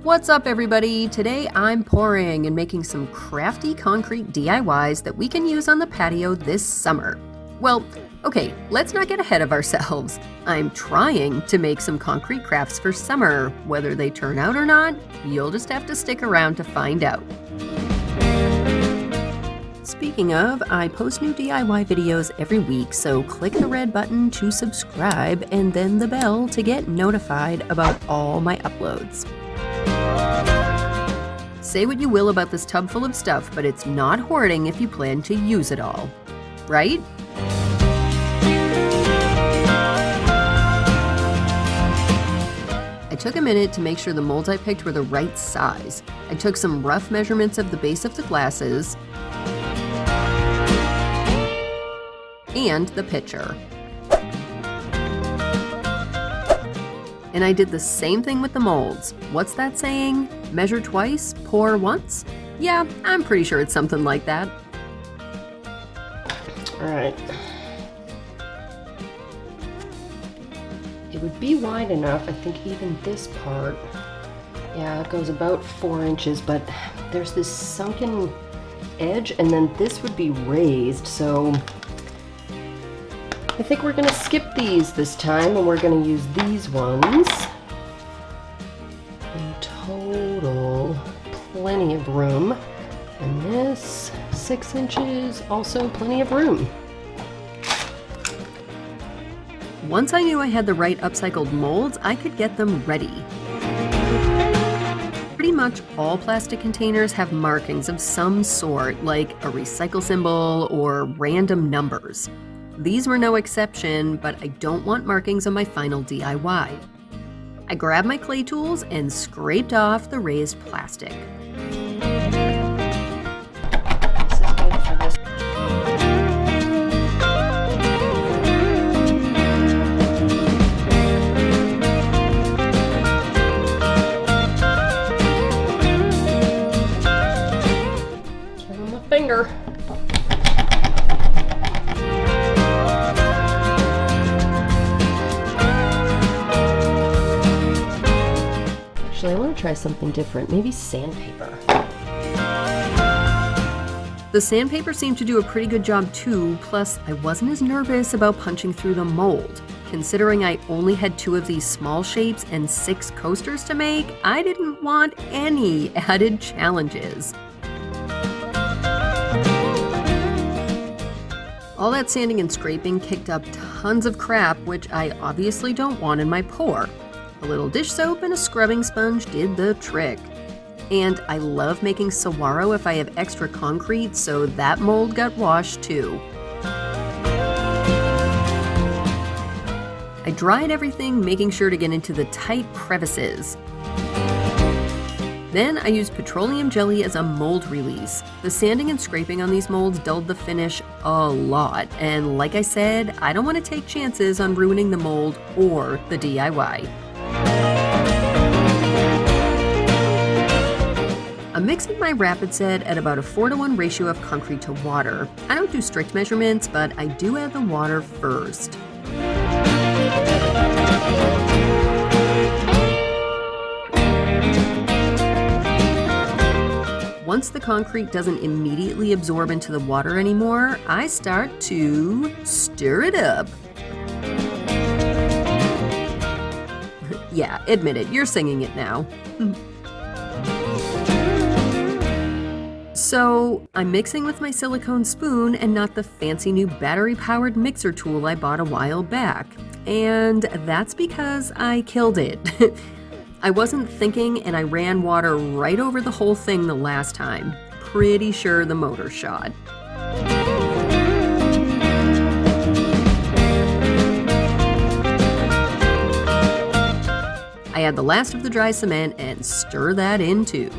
What's up, everybody? Today I'm pouring and making some crafty concrete DIYs that we can use on the patio this summer. Well, okay, let's not get ahead of ourselves. I'm trying to make some concrete crafts for summer. Whether they turn out or not, you'll just have to stick around to find out. Speaking of, I post new DIY videos every week, so click the red button to subscribe and then the bell to get notified about all my uploads. Say what you will about this tub full of stuff, but it's not hoarding if you plan to use it all, right? I took a minute to make sure the molds I picked were the right size. I took some rough measurements of the base of the glasses and the pitcher. And I did the same thing with the molds. What's that saying? Measure twice, pour once? Yeah, I'm pretty sure it's something like that. All right. It would be wide enough, I think even this part. Yeah, it goes about 4 inches, but there's this sunken edge, and then this would be raised, so I think we're gonna skip these this time, and we're gonna use these ones. In total, plenty of room. And this, 6 inches, also plenty of room. Once I knew I had the right upcycled molds, I could get them ready. Pretty much all plastic containers have markings of some sort, like a recycle symbol or random numbers. These were no exception, but I don't want markings on my final DIY. I grabbed my clay tools and scraped off the raised plastic. Give him a finger. Actually, I want to try something different. Maybe sandpaper. The sandpaper seemed to do a pretty good job too, plus I wasn't as nervous about punching through the mold. Considering I only had 2 of these small shapes and 6 coasters to make, I didn't want any added challenges. All that sanding and scraping kicked up tons of crap, which I obviously don't want in my pour. A little dish soap and a scrubbing sponge did the trick. And I love making saguaro if I have extra concrete, so that mold got washed too. I dried everything, making sure to get into the tight crevices. Then I used petroleum jelly as a mold release. The sanding and scraping on these molds dulled the finish a lot, and like I said, I don't want to take chances on ruining the mold or the DIY. I'm mixing my rapid set at about a 4-to-1 ratio of concrete to water. I don't do strict measurements, but I do add the water first. Once the concrete doesn't immediately absorb into the water anymore, I start to stir it up. Yeah, admit it, you're singing it now. So, I'm mixing with my silicone spoon and not the fancy new battery-powered mixer tool I bought a while back. And that's because I killed it. I wasn't thinking and I ran water right over the whole thing the last time. Pretty sure the motor shot. I add the last of the dry cement and stir that in too.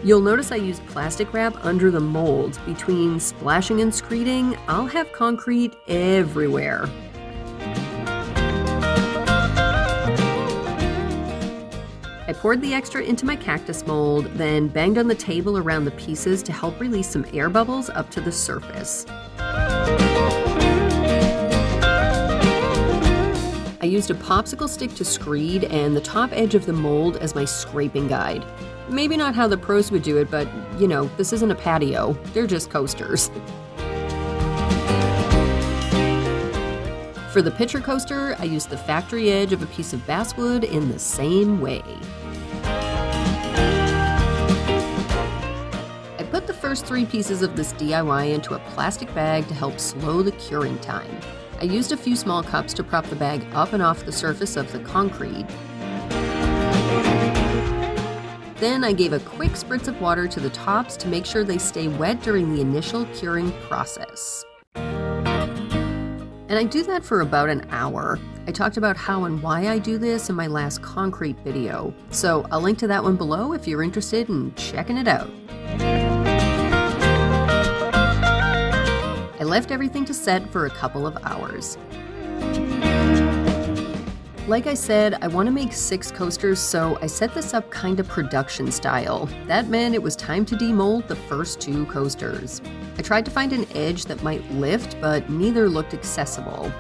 You'll notice I used plastic wrap under the molds. Between splashing and screeding, I'll have concrete everywhere. I poured the extra into my cactus mold, then banged on the table around the pieces to help release some air bubbles up to the surface. I used a popsicle stick to screed and the top edge of the mold as my scraping guide. Maybe not how the pros would do it, but you know, this isn't a patio, they're just coasters. For the pitcher coaster, I used the factory edge of a piece of basswood in the same way. I put the first 3 pieces of this DIY into a plastic bag to help slow the curing time. I used a few small cups to prop the bag up and off the surface of the concrete. Then I gave a quick spritz of water to the tops to make sure they stay wet during the initial curing process. And I do that for about an hour. I talked about how and why I do this in my last concrete video, so I'll link to that one below if you're interested in checking it out. I left everything to set for a couple of hours. Like I said, I want to make 6 coasters, so I set this up kinda production style. That meant it was time to demold the first 2 coasters. I tried to find an edge that might lift, but neither looked accessible.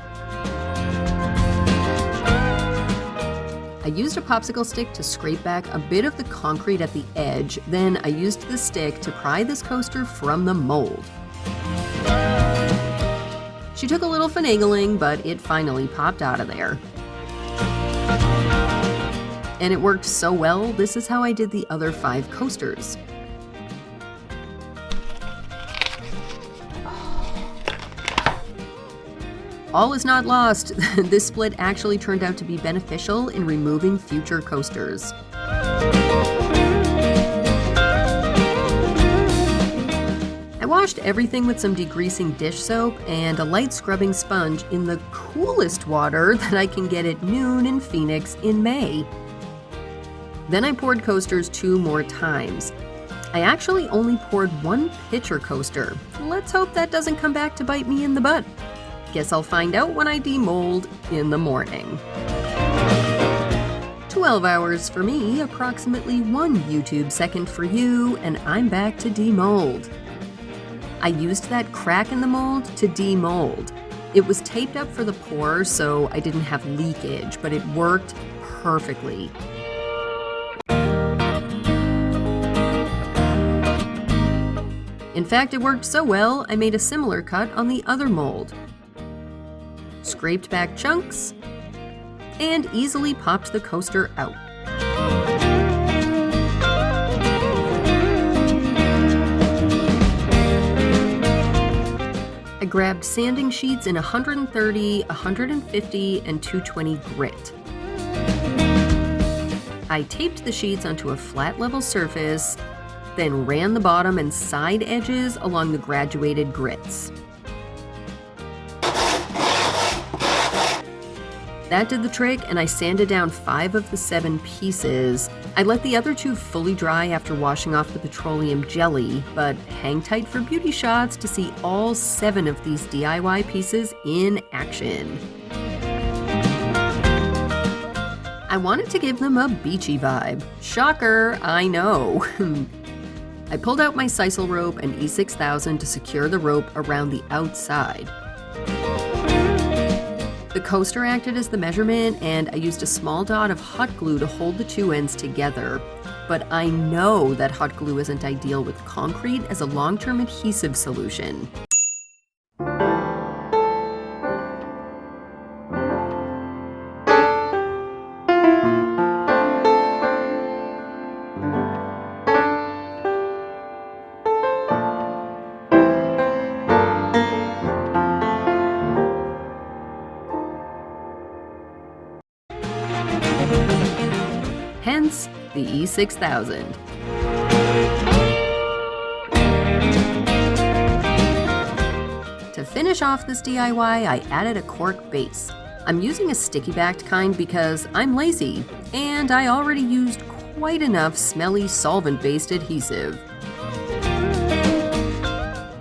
I used a popsicle stick to scrape back a bit of the concrete at the edge, then I used the stick to pry this coaster from the mold. She took a little finagling, but it finally popped out of there. And it worked so well, this is how I did the other 5 coasters. All is not lost. This split actually turned out to be beneficial in removing future coasters. I washed everything with some degreasing dish soap and a light scrubbing sponge in the coolest water that I can get at noon in Phoenix in May. Then I poured coasters 2 more times. I actually only poured 1 pitcher coaster. Let's hope that doesn't come back to bite me in the butt. Guess I'll find out when I demold in the morning. 12 hours for me, approximately 1 YouTube second for you, and I'm back to demold. I used that crack in the mold to demold. It was taped up for the pour, so I didn't have leakage, but it worked perfectly. In fact, it worked so well, I made a similar cut on the other mold. Scraped back chunks, and easily popped the coaster out. I grabbed sanding sheets in 130, 150, and 220 grit. I taped the sheets onto a flat level surface, then ran the bottom and side edges along the graduated grits. That did the trick, and I sanded down 5 of the 7 pieces. I let the other 2 fully dry after washing off the petroleum jelly, but hang tight for beauty shots to see all 7 of these DIY pieces in action. I wanted to give them a beachy vibe. Shocker, I know. I pulled out my sisal rope and E6000 to secure the rope around the outside. The coaster acted as the measurement, and I used a small dot of hot glue to hold the 2 ends together. But I know that hot glue isn't ideal with concrete as a long-term adhesive solution. Hence, the E6000. To finish off this DIY, I added a cork base. I'm using a sticky-backed kind because I'm lazy, and I already used quite enough smelly solvent-based adhesive.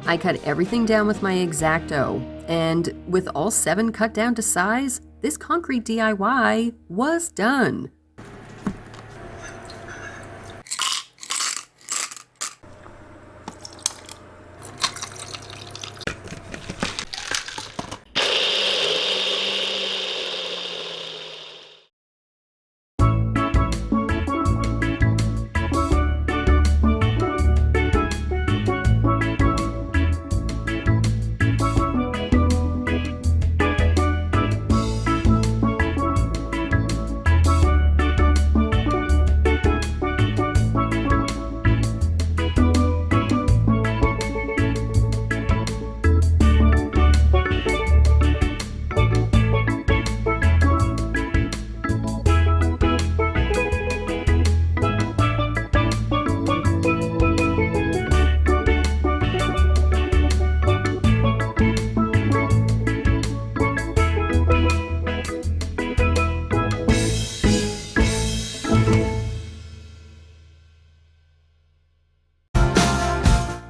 I cut everything down with my X-Acto, and with all 7 cut down to size, this concrete DIY was done.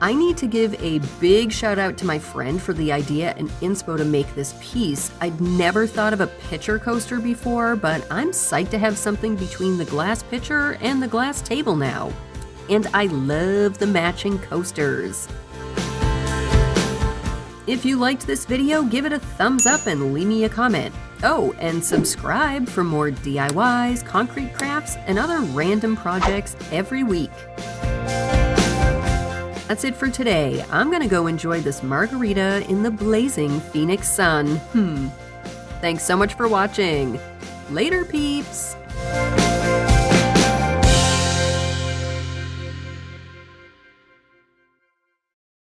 I need to give a big shout out to my friend for the idea and inspo to make this piece. I'd never thought of a pitcher coaster before, but I'm psyched to have something between the glass pitcher and the glass table now. And I love the matching coasters. If you liked this video, give it a thumbs up and leave me a comment. Oh, and subscribe for more DIYs, concrete crafts, and other random projects every week. That's it for today. I'm gonna go enjoy this margarita in the blazing Phoenix sun. Thanks so much for watching. Later, peeps!